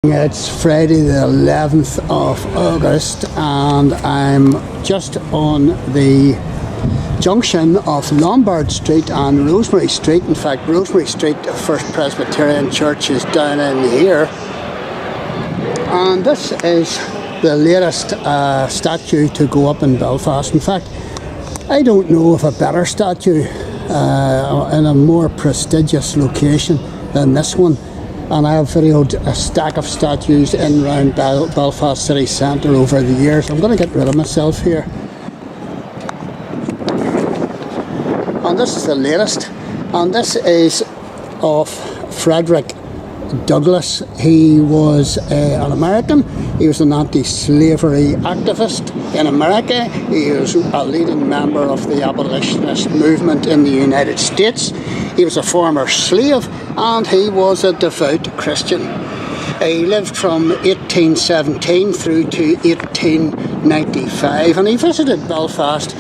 It's Friday the 11th of August and I'm just on the junction of Lombard Street and Rosemary Street. In fact, Rosemary Street, the First Presbyterian Church, is down in here. And this is the latest statue to go up in Belfast. In fact, I don't know of a better statue in a more prestigious location than this one. And I have videoed a stack of statues in and around Belfast city centre over the years. I'm going to get rid of myself here. And this is the latest. And this is of Frederick Douglass. He was an American. He was an anti-slavery activist in America. He was a leading member of the abolitionist movement in the United States. He was a former slave and he was a devout Christian. He lived from 1817 through to 1895 and he visited Belfast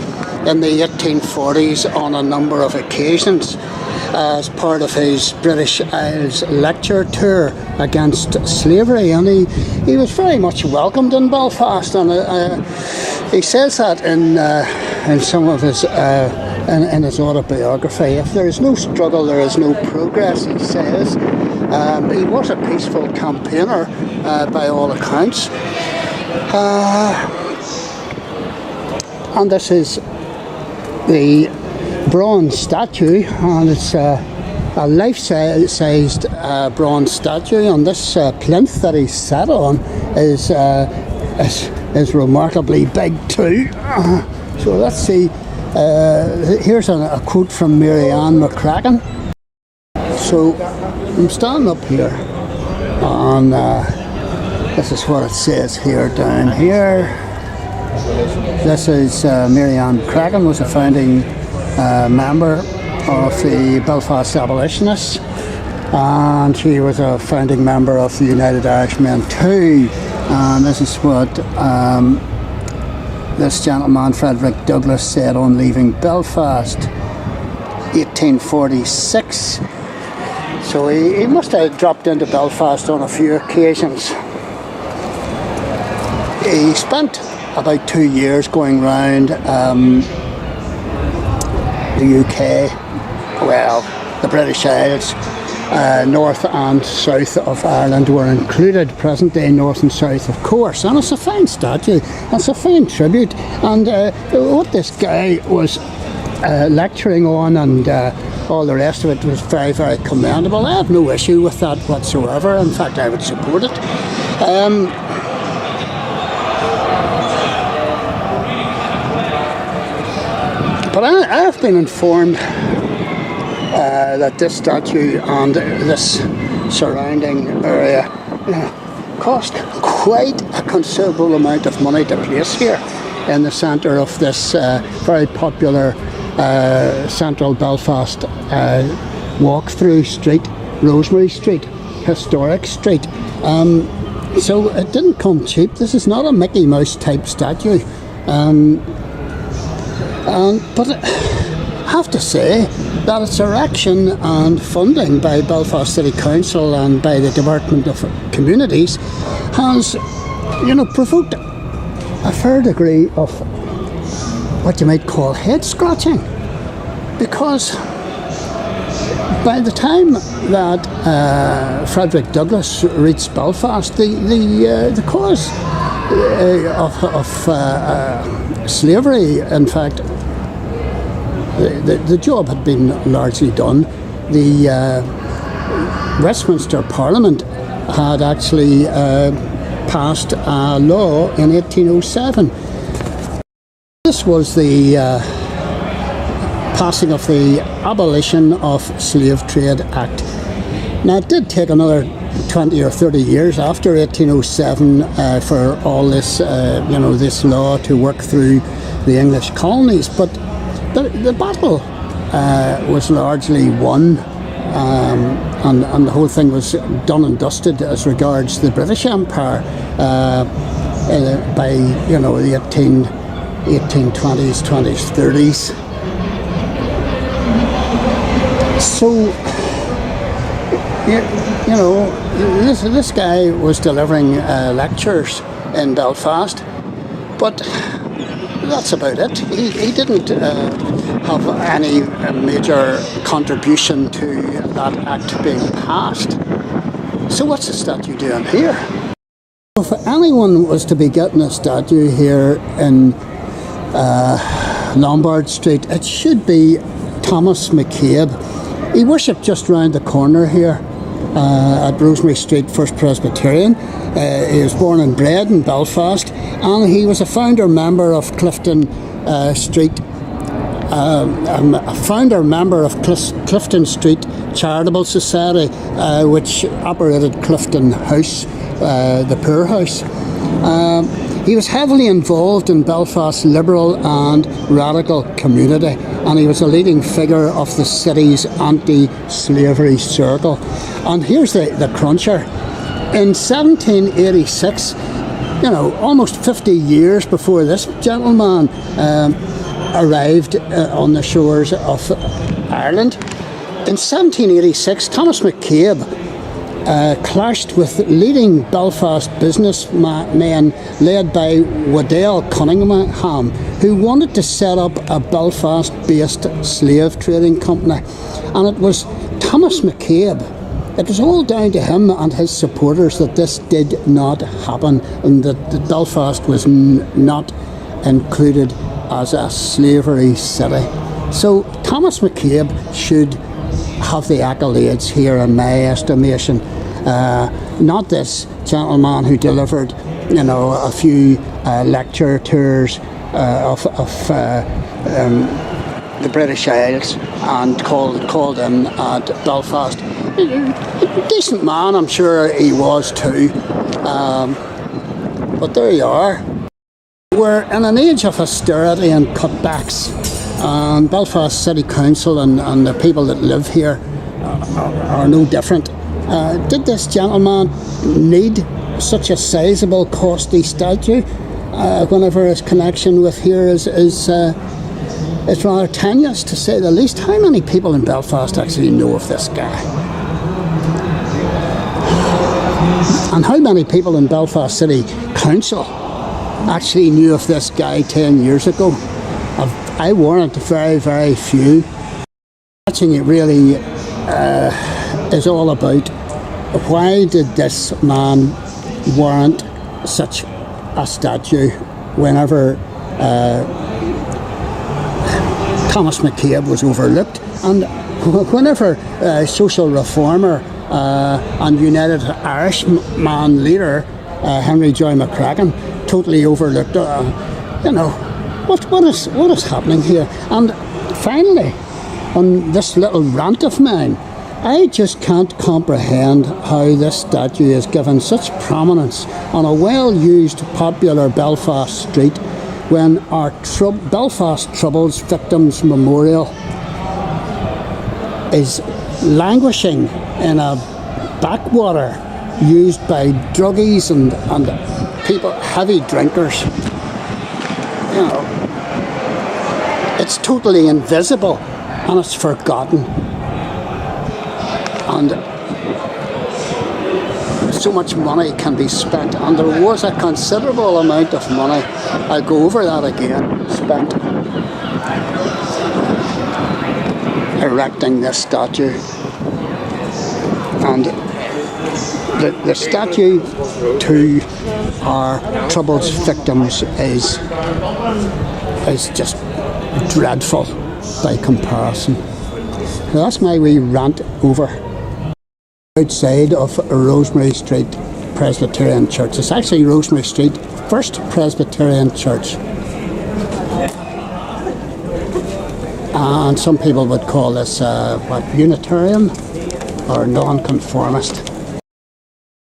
in the 1840s on a number of occasions as part of his British Isles lecture tour against slavery, and he was very much welcomed in Belfast, and he says that in some of his in his autobiography. If there is no struggle, there is no progress, he says. He was a peaceful campaigner by all accounts, and this is the bronze statue, and it's a life-sized bronze statue, and this plinth that he's sat on is remarkably big too. So let's see. Here's a quote from Mary Ann McCracken. So I'm standing up here, and this is what it says here down here. This is Mary Ann McCracken, was a founding member of the Belfast abolitionists, and she was a founding member of the United Irishmen too. And this is what this gentleman, Frederick Douglass, said on leaving Belfast, 1846. So he must have dropped into Belfast on a few occasions. He spent about 2 years going round the UK, well, the British Isles, north and south of Ireland were included, present day north and south of course, and it's a fine statue, it's a fine tribute, and what this guy was lecturing on and all the rest of it was very, very commendable. I have no issue with that whatsoever. In fact, I would support it. But I have been informed that this statue and this surrounding area cost quite a considerable amount of money to place here in the centre of this very popular central Belfast walk-through street, Rosemary Street, historic street. So it didn't come cheap. This is not a Mickey Mouse type statue. But I have to say that its erection and funding by Belfast City Council and by the Department of Communities has, provoked a fair degree of what you might call head scratching, because by the time that Frederick Douglass reached Belfast, the cause of slavery, in fact, the job had been largely done. The Westminster Parliament had actually passed a law in 1807. This was the passing of the Abolition of Slave Trade Act. Now, it did take another 20 or 30 years after 1807 for all this, this law to work through the English colonies, but the battle was largely won, and the whole thing was done and dusted as regards the British Empire by the 1820s, 20s, 30s. So you know, this guy was delivering lectures in Belfast, but that's about it. He didn't have any major contribution to that act being passed. So what's the statue doing here? If anyone was to be getting a statue here in Lombard Street, it should be Thomas McCabe. He worshipped just round the corner here at Rosemary Street, First Presbyterian. He was born and bred in Belfast, and he was a founder member of Clifton Street, Clifton Street Charitable Society, which operated Clifton House, the poor house. He was heavily involved in Belfast's liberal and radical community, and he was a leading figure of the city's anti-slavery circle. And here's the cruncher. In 1786, you know, almost 50 years before this gentleman arrived on the shores of Ireland, in 1786, Thomas McCabe clashed with leading Belfast businessmen led by Waddell Cunningham, who wanted to set up a Belfast-based slave trading company. And it was Thomas McCabe, it was all down to him and his supporters that this did not happen, and that Belfast was not included as a slavery city. So Thomas McCabe should have the accolades here in my estimation, not this gentleman who delivered, you know, a few lecture tours of the British Isles and called in at Belfast. Decent man, I'm sure he was too, but there you are. We're in an age of austerity and cutbacks, and Belfast City Council and the people that live here are no different. Did this gentleman need such a sizable, costly statue whenever his connection with here is rather tenuous, to say the least? How many people in Belfast actually know of this guy? And how many people in Belfast City Council actually knew of this guy 10 years ago? I warrant very, very few. Watching it really is all about why did this man warrant such a statue whenever Thomas McCabe was overlooked, and whenever social reformer and United Irishman leader Henry Joy McCracken totally overlooked. You know, what is happening here? And finally, on this little rant of mine, I just can't comprehend how this statue is given such prominence on a well-used, popular Belfast street when our Belfast Troubles Victims Memorial is languishing in a backwater used by druggies and people, heavy drinkers. You know, it's totally invisible and it's forgotten. And so much money can be spent, and there was a considerable amount of money, I'll go over that again, spent erecting this statue. And the statue to our Troubles victims is just dreadful by comparison. So that's my wee rant over. Outside of Rosemary Street Presbyterian Church. It's actually Rosemary Street First Presbyterian Church. And some people would call this Unitarian or non-conformist.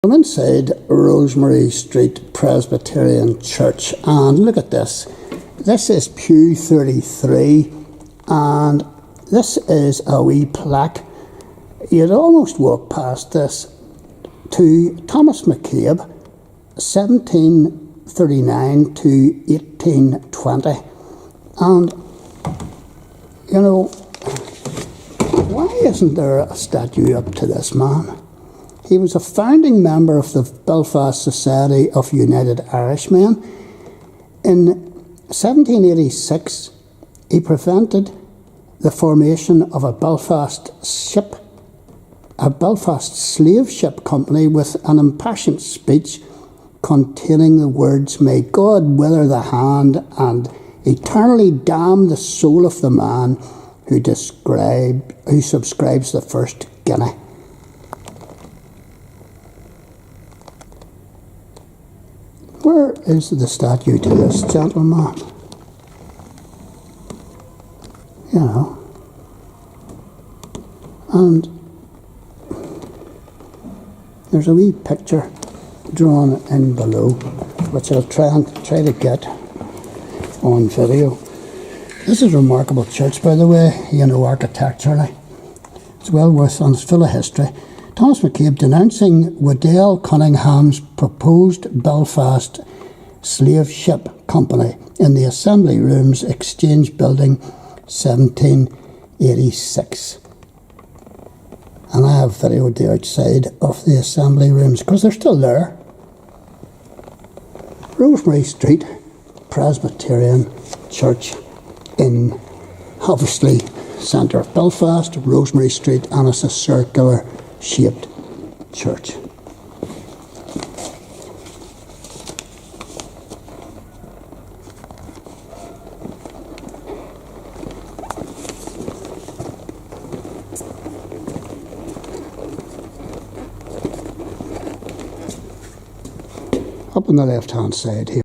I'm inside Rosemary Street Presbyterian Church, and look at this. This is pew 33, and this is a wee plaque. You'd almost walk past this, to Thomas McCabe, 1739 to 1820. And, you know, why isn't there a statue up to this man? He was a founding member of the Belfast Society of United Irishmen. In 1786, he prevented the formation of a Belfast slave ship company with an impassioned speech containing the words, "May God wither the hand and eternally damn the soul of the man who subscribes the first guinea." Where is the statue to this gentleman? You know. And there's a wee picture drawn in below, which I'll try to get on video. This is a remarkable church, by the way, you know, architecturally. It's well worth, and it's full of history. Thomas McCabe denouncing Waddell Cunningham's proposed Belfast slave ship company in the Assembly Rooms Exchange Building, 1786. And I have videoed the outside of the Assembly Rooms because they're still there. Rosemary Street Presbyterian Church in obviously centre of Belfast, Rosemary Street, and it's a circular shaped church. Up on the left hand side here.